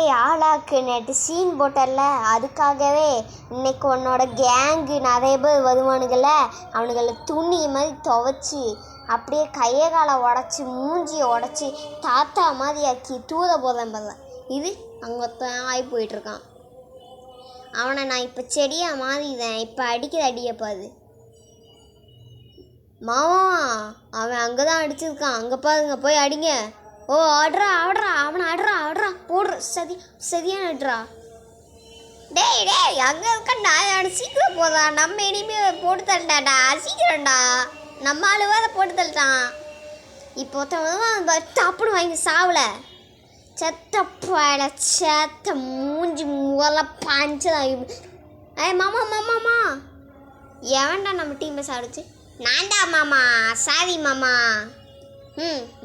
டேய் ஆளாக்கு நேற்று சீன் போட்டல, அதுக்காகவே இன்னைக்கு உன்னோட கேங்கு நிறைய பேர் வருவானுங்கள, அவனுங்களை துணி மாதிரி துவைச்சி அப்படியே கையை காலை உடச்சி மூஞ்சியை உடச்சி தாத்தா மாதிரி ஆக்கி தூர போதேன் பல. இது அங்கே ஆகி போயிட்டுருக்கான். அவனை நான் இப்போ செடியாக மாறிதேன். இப்போ அடிக்கிற அடியப்பாது மாமா, அவன் அங்கே தான் அடிச்சிருக்கான். அங்கே பாருங்க, போய் அடிங்க. ஓ ஆடுறா ஆடுறா, அவனை ஆடுறா போடுற சரியான ஆடுறா. டேய் அங்கே இருக்கண்டா, அவனை சீக்கிரம் போதா. நம்ம இனிமே போட்டு தள்ளிட்டாடா, சீக்கிரம்டா. நம்ம ஆளு வேற போட்டு தள்ளிட்டான். இப்போ தப்புன்னு வாங்கி சாவல செத்த பாயில செத்த மூஞ்சி முதல்ல பஞ்சதான். மாமா எவன்டா நம்ம டீமை சாப்பிடுச்சு? நான்டா மாமா, சாரி மாமா.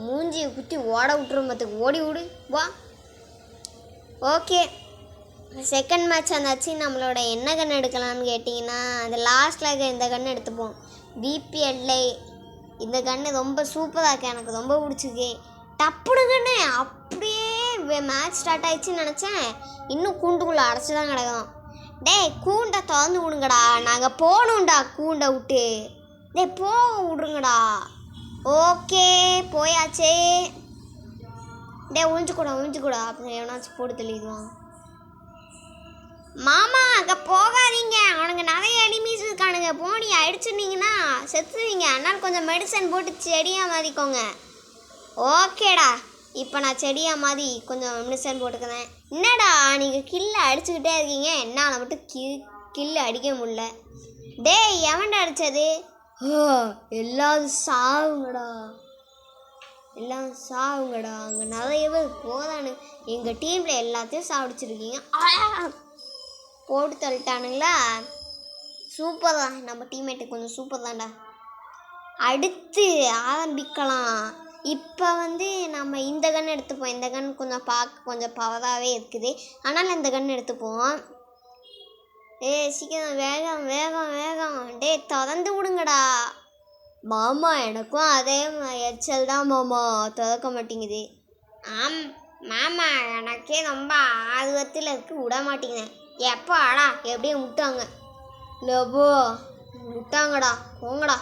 மூஞ்சியை குத்தி ஓட விட்டுரும் பார்த்துக்கு, ஓடி விடு வா. ஓகே, செகண்ட் மேட்ச் வந்தாச்சு. நம்மளோட என்ன கன்று எடுக்கலான்னு கேட்டிங்கன்னா, அந்த லாஸ்ட்டில் இந்த கன்று எடுத்துப்போம். பிபிஎல்ஐ. இந்த கன்று ரொம்ப சூப்பராக இருக்கு, எனக்கு ரொம்ப பிடிச்சிருக்கு. டப்புனு கன்று அப்படியே மேட்ச் ஸ்டார்ட் ஆயிடுச்சுன்னு நினச்சேன். இன்னும் கூண்டுக்குள்ளே அடைச்சி தான் கிடக்கும். டேய் கூண்டை திறந்து விடுங்கடா, நாங்கள் போகணுண்டா. கூண்டை விட்டு டேய் போக விட்ருங்கடா. ஓகே போயாச்சே. டே ஒழிஞ்சுக்கூடா அப்படின்னு எவனாச்சும் போட்டு தெளிவான். மாமா அங்கே போகாதீங்க, அவனுங்க நிறைய எனிமீஸ் இருக்கானுங்க. போனி அடிச்சுருந்தீங்கன்னா செத்துருவீங்க. அதனால் கொஞ்சம் மெடிசன் போட்டு செடியாக மாறிக்கோங்க. ஓகேடா, இப்போ நான் செடியாக மாதிரி கொஞ்சம் மெடிசன் போட்டுக்கிறேன். என்னடா நீங்கள் கில்லை அடிச்சுக்கிட்டே இருக்கீங்க, என்னால் மட்டும் கில்லு அடிக்க முடியல. டேய் எவன்டா அடித்தது? எல்லாரும் சாவுங்கடா. அங்கே நிறைய பேர் போதானு எங்கள் டீமில் எல்லாத்தையும் சாப்பிடிச்சிருக்கீங்க. போட்டு தள்ளிட்டானுங்களா? சூப்பர் தான், நம்ம டீம்மேட்டு கொஞ்சம் சூப்பர் தான்டா. அடுத்து ஆரம்பிக்கலாம். இப்போ நம்ம இந்த கன்று எடுத்துப்போம். இந்த கன்று கொஞ்சம் பார்க்க கொஞ்சம் பவராகவே இருக்குது, ஆனால் இந்த கன்று எடுத்துப்போம். சீக்கிரம் வேகம். டே திறந்து விடுங்கடா. மாமா எனக்கும் அதே எச்சல் தான் மாமா, திறக்க மாட்டேங்குது. மாமா எனக்கே ரொம்ப ஆர்வத்தில் இருக்கு, விட மாட்டேங்குது. எப்போ ஆடா எப்படியும் விட்டாங்க லபோ, விட்டாங்கடா, போங்கடா.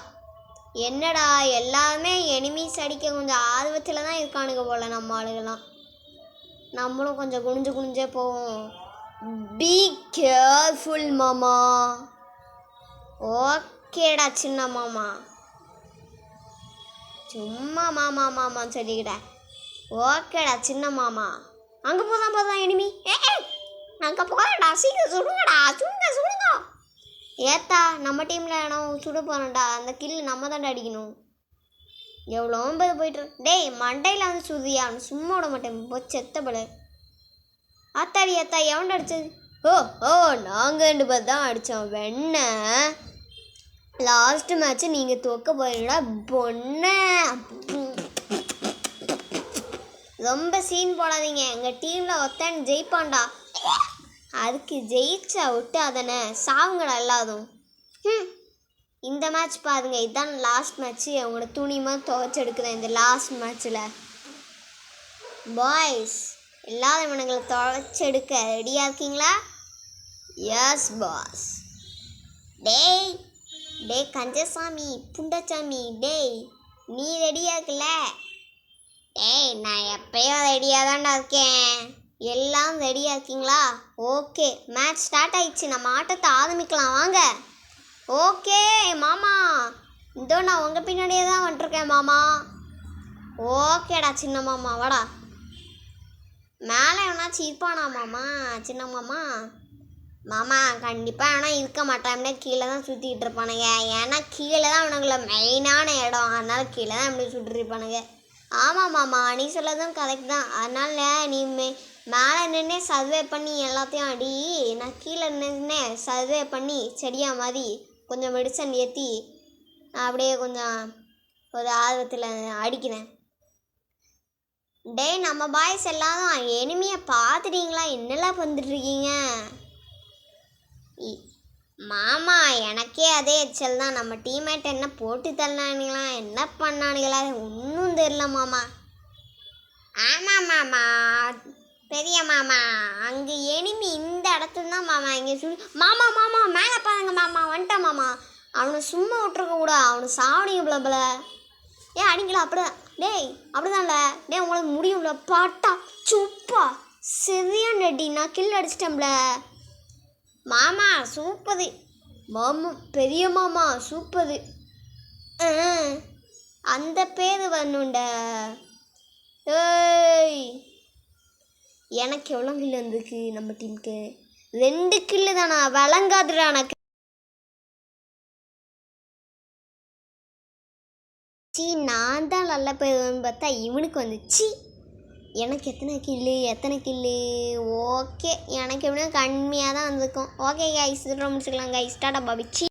என்னடா எல்லாருமே எனிமீஸ் அடிக்க கொஞ்சம் ஆர்வத்தில் தான் இருக்கானுங்க போல நம்ம ஆளுகள்லாம். நம்மளும் கொஞ்சம் குனிஞ்சே போவோம். பி கேர்ஃபுல் மாமா. ஓகேடா சின்ன மாமா, சும்மா மாமா சொல்லிக்கிட்ட. ஓகேடா சின்ன மாமா. அங்கே போதான் எனிமி. அங்கே போகடா, சீக்கிரம் சுடுங்கடா, சுடுங்க. ஏத்தா நம்ம டீமில் நான் சுட போகிறேன்டா. அந்த கில்லு நம்ம தான்டா அடிக்கணும். எவ்வளோ பேர் போய்ட்டு. டேய் மண்டையில் சுதியா, சும்மா விட மாட்டேன் செத்தப்பட. அத்தாடி எவன்டா அடிச்சது? ஓ நாங்கள் 2 பேர் தான் அடித்தோம். வெண்ண லாஸ்ட் மேட்ச்சு நீங்கள் தோக்க போறீங்கடா பொண்ண. ரொம்ப சீன் போடாதீங்க, எங்கள் டீமில் ஒருத்தன் ஜெயிப்பான்டா. அதுக்கு ஜெயிச்சா விட்டு அதனை சாவுங்கடா எல்லாரும். இந்த மேட்ச் பாருங்க, இதுதான் லாஸ்ட் மேட்ச்சு. அவங்களோட துணிமாக துவைச்செடுக்குறேன் இந்த லாஸ்ட் மேட்ச்சில். பாய்ஸ் எல்லாரும் இவனுங்களை துவைச்செடுக்க ரெடியாக இருக்கீங்களா? Yes boss. டேய் கஞ்சசாமி புண்டச்சாமி, டேய் நீ ரெடியாக இருக்கல? டேய் நான் எப்பயோ ரெடியாக தான்டா இருக்கேன். எல்லாம் ரெடியாக இருக்கீங்களா? ஓகே மேட்ச் ஸ்டார்ட் ஆயிடுச்சு, நம்ம ஆட்டத்தை ஆரம்பிக்கலாம் வாங்க. ஓகே மாமா, இதோ நான் உங்கள் பின்னாடியே தான் வந்துட்டுருக்கேன் மாமா. ஓகேடா சின்ன மாமா, வாடா. மேலே எவனாச்சும் இருப்பானா மாமா? சின்ன மாமா கண்டிப்பாக ஆனால் இருக்க மாட்டான்னே கீழே தான் சுற்றிக்கிட்டு இருப்பானுங்க. ஏன்னா கீழே தான் அவனுங்கள மெயினான இடம், அதனால் கீழே தான் இப்படி சுற்றிருப்பானுங்க. ஆமாம் மாமா, நீ சொல்லதும் கரெக்ட் தான். அதனால் நீ மேலே நின்று சர்வே பண்ணி எல்லாத்தையும் அடி, நான் கீழே நின்று சர்வே பண்ணி செடியாக மாதிரி கொஞ்சம் மெடிசன் ஏற்றி அப்படியே கொஞ்சம் ஒரு ஆர்வத்தில் அடிக்கிறேன். டேய் நம்ம பாய்ஸ் எல்லாரும் எனிமியை பார்த்துட்டீங்களா? என்னெல்லாம் வந்துட்டுருக்கீங்க? மாமா எனக்கே அதே எச்சல் தான். நம்ம டீம்மேட் என்ன போட்டு தள்ளானுங்களா, என்ன பண்ணானுங்களா ஒன்றும் தெரியல மாமா. ஆமாம் மாமா, பெரிய மாமா அங்கே எனிமி இந்த இடத்துல தான் மாமா இங்கே மாமா மாமா மேலே பாருங்க மாமா வந்துட்டான் மாமா. அவனை சும்மா விட்டுருக்க கூட, அவனை சாவடிங்க பிள்ளை ஏன் அடிங்களா அப்படியே டேய் அப்படிதான்ல டேய் உங்களுக்கு முடியும்ல பாட்டா சுப்பா சரியா நடி நான் கில் அடிச்சிட்டேன்ல மாமா சூப்பரு மாமா பெரிய மாமா சூப்பரு அந்த பேர் வரணுண்ட. ஏய் எனக்கு எவ்வளோ கில்லு வந்திருக்கு நம்ம டீமுக்கு? 2 கில்லு தானா? விளங்காதுடா எனக்கு. சி நான் தான் நல்ல போயிடுவேன்னு பார்த்தா இவனுக்கு வந்துச்சு. எனக்கு எத்தனை கில்லு ஓகே எனக்கு எப்படியும் கம்மியாக தான் வந்திருக்கும். ஓகே கைஸ் இதோட முடிச்சுக்கலாம் கைஸ் டாடா பாபிச்சி.